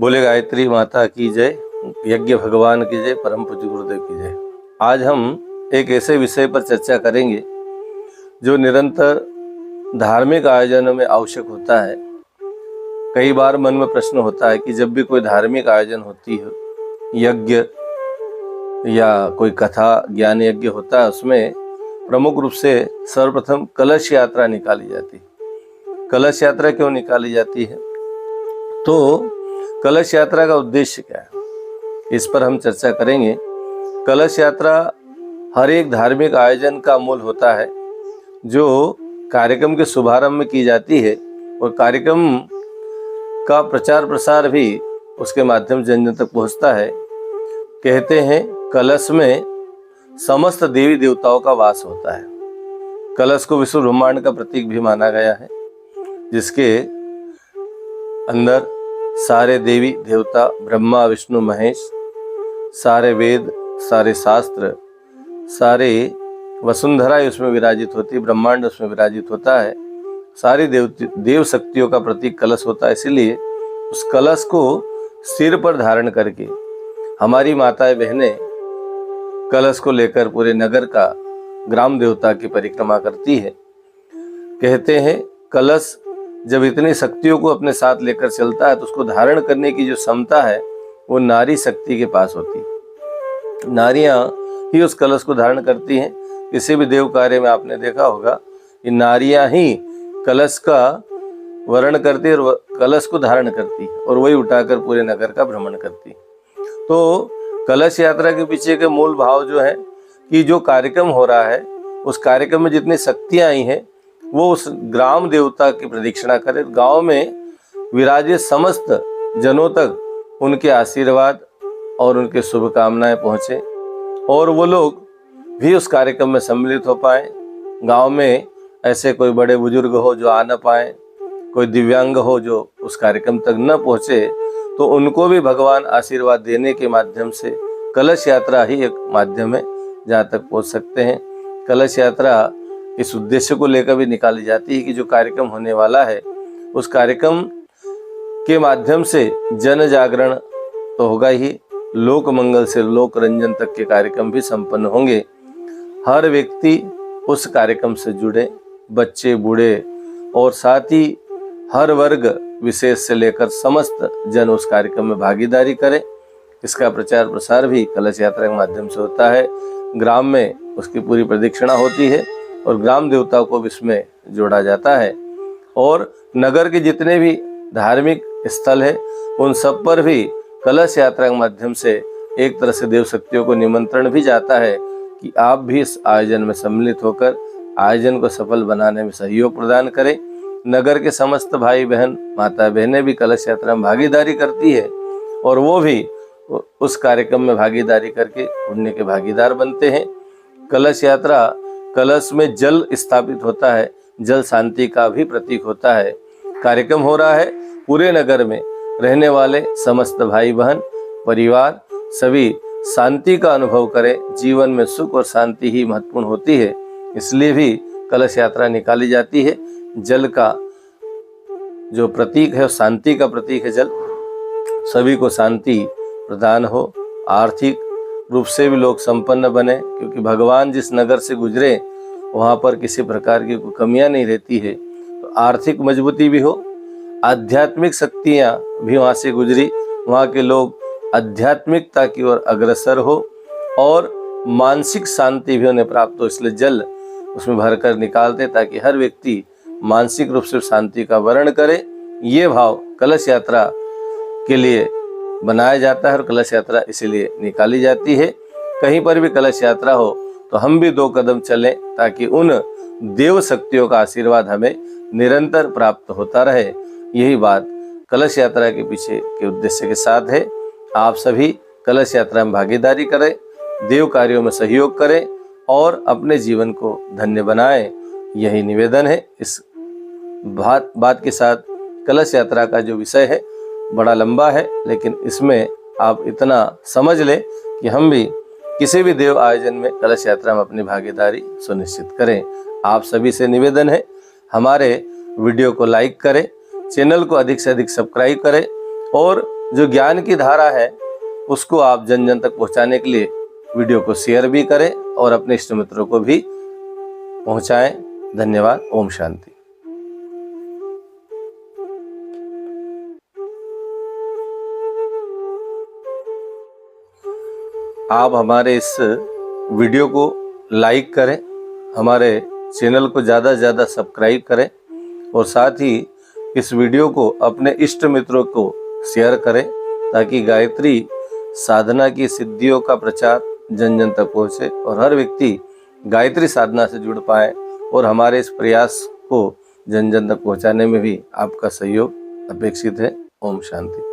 बोले गायत्री माता की जय, यज्ञ भगवान की जय, परम पूज्य गुरुदेव की जय। आज हम एक ऐसे विषय पर चर्चा करेंगे जो निरंतर धार्मिक आयोजनों में आवश्यक होता है। कई बार मन में प्रश्न होता है कि जब भी कोई धार्मिक आयोजन होती है, यज्ञ या कोई कथा ज्ञान यज्ञ होता है, उसमें प्रमुख रूप से सर्वप्रथम कलश यात्रा निकाली जाती है। कलश यात्रा क्यों निकाली जाती है? तो कलश यात्रा का उद्देश्य क्या है, इस पर हम चर्चा करेंगे। कलश यात्रा हर एक धार्मिक आयोजन का मूल होता है, जो कार्यक्रम के शुभारंभ में की जाती है और कार्यक्रम का प्रचार प्रसार भी उसके माध्यम से जन जन तक पहुंचता है। कहते हैं कलश में समस्त देवी देवताओं का वास होता है। कलश को विश्व ब्रह्मांड का प्रतीक भी माना गया है, जिसके अंदर सारे देवी देवता, ब्रह्मा विष्णु महेश, सारे वेद, सारे शास्त्र, सारे वसुंधरा उसमें विराजित होती है, ब्रह्मांड उसमें विराजित होता है। सारी देव शक्तियों का प्रतीक कलश होता है। इसीलिए उस कलश को सिर पर धारण करके हमारी माताएं बहनें कलश को लेकर पूरे नगर का ग्राम देवता की परिक्रमा करती है। कहते हैं कलश जब इतनी शक्तियों को अपने साथ लेकर चलता है तो उसको धारण करने की जो क्षमता है वो नारी शक्ति के पास होती है। नारियां ही उस कलश को धारण करती हैं। किसी भी देव कार्य में आपने देखा होगा कि नारियां ही कलश का वरण करती है और कलश को धारण करती है और वही उठाकर पूरे नगर का भ्रमण करती है। तो कलश यात्रा के पीछे के मूल भाव जो है कि जो कार्यक्रम हो रहा है उस कार्यक्रम में जितनी शक्तियां आई हैं वो उस ग्राम देवता की प्रदक्षिणा करे, गांव में विराजे समस्त जनों तक उनके आशीर्वाद और उनके शुभकामनाएं पहुंचे और वो लोग भी उस कार्यक्रम में सम्मिलित हो पाए। गांव में ऐसे कोई बड़े बुजुर्ग हो जो आ न पाए, कोई दिव्यांग हो जो उस कार्यक्रम तक न पहुंचे, तो उनको भी भगवान आशीर्वाद देने के माध्यम से कलश यात्रा ही एक माध्यम है जहाँ तक पहुंच सकते हैं। कलश यात्रा इस उद्देश्य को लेकर भी निकाली जाती है कि जो कार्यक्रम होने वाला है उस कार्यक्रम के माध्यम से जन जागरण तो होगा ही, लोक मंगल से लोक रंजन तक के कार्यक्रम भी संपन्न होंगे। हर व्यक्ति उस कार्यक्रम से जुड़े, बच्चे बूढ़े और साथ ही हर वर्ग विशेष से लेकर समस्त जन उस कार्यक्रम में भागीदारी करें। इसका प्रचार प्रसार भी कलश यात्रा के माध्यम से होता है। ग्राम में उसकी पूरी प्रदक्षिणा होती है और ग्राम देवताओं को भी इसमें जोड़ा जाता है और नगर के जितने भी धार्मिक स्थल है उन सब पर भी कलश यात्रा के माध्यम से एक तरह से देव शक्तियों को निमंत्रण भी जाता है कि आप भी इस आयोजन में सम्मिलित होकर आयोजन को सफल बनाने में सहयोग प्रदान करें। नगर के समस्त भाई बहन, माता बहनें भी कलश यात्रा में भागीदारी करती है और वो भी उस कार्यक्रम में भागीदारी करके पुण्य के भागीदार बनते हैं। कलश यात्रा, कलश में जल स्थापित होता है, जल शांति का भी प्रतीक होता है। कार्यक्रम हो रहा है, पूरे नगर में रहने वाले समस्त भाई बहन परिवार सभी शांति का अनुभव करें। जीवन में सुख और शांति ही महत्वपूर्ण होती है, इसलिए भी कलश यात्रा निकाली जाती है। जल का जो प्रतीक है शांति का प्रतीक है जल। सभी को शांति प्रदान हो, आर्थिक रूप से भी लोग संपन्न बने, क्योंकि भगवान जिस नगर से गुजरे वहाँ पर किसी प्रकार की कोई कमियां नहीं रहती है। तो आर्थिक मजबूती भी हो, आध्यात्मिक शक्तियाँ भी वहाँ से गुजरी, वहाँ के लोग आध्यात्मिकता की ओर अग्रसर हो और मानसिक शांति भी उन्हें प्राप्त हो। इसलिए जल उसमें भरकर निकालते ताकि हर व्यक्ति मानसिक रूप से शांति का वर्ण करे। ये भाव कलश यात्रा के लिए बनाया जाता है और कलश यात्रा इसीलिए निकाली जाती है। कहीं पर भी कलश यात्रा हो तो हम भी 2 कदम चलें ताकि उन देव शक्तियों का आशीर्वाद हमें निरंतर प्राप्त होता रहे। यही बात कलश यात्रा के पीछे के उद्देश्य के साथ है। आप सभी कलश यात्रा में भागीदारी करें, देव कार्यों में सहयोग करें और अपने जीवन को धन्य बनाएं, यही निवेदन है। इस बात के साथ कलश यात्रा का जो विषय है बड़ा लंबा है, लेकिन इसमें आप इतना समझ लें कि हम भी किसी भी देव आयोजन में कलश यात्रा में अपनी भागीदारी सुनिश्चित करें। आप सभी से निवेदन है, हमारे वीडियो को लाइक करें, चैनल को अधिक से अधिक सब्सक्राइब करें और जो ज्ञान की धारा है उसको आप जन जन तक पहुंचाने के लिए वीडियो को शेयर भी करें और अपने इष्ट मित्रों को भी पहुंचाएं। धन्यवाद। ओम शांति। आप हमारे इस वीडियो को लाइक करें, हमारे चैनल को ज़्यादा से ज़्यादा सब्सक्राइब करें और साथ ही इस वीडियो को अपने इष्ट मित्रों को शेयर करें ताकि गायत्री साधना की सिद्धियों का प्रचार जन जन तक पहुँचे और हर व्यक्ति गायत्री साधना से जुड़ पाए और हमारे इस प्रयास को जन जन तक पहुँचाने में भी आपका सहयोग अपेक्षित है। ओम शांति।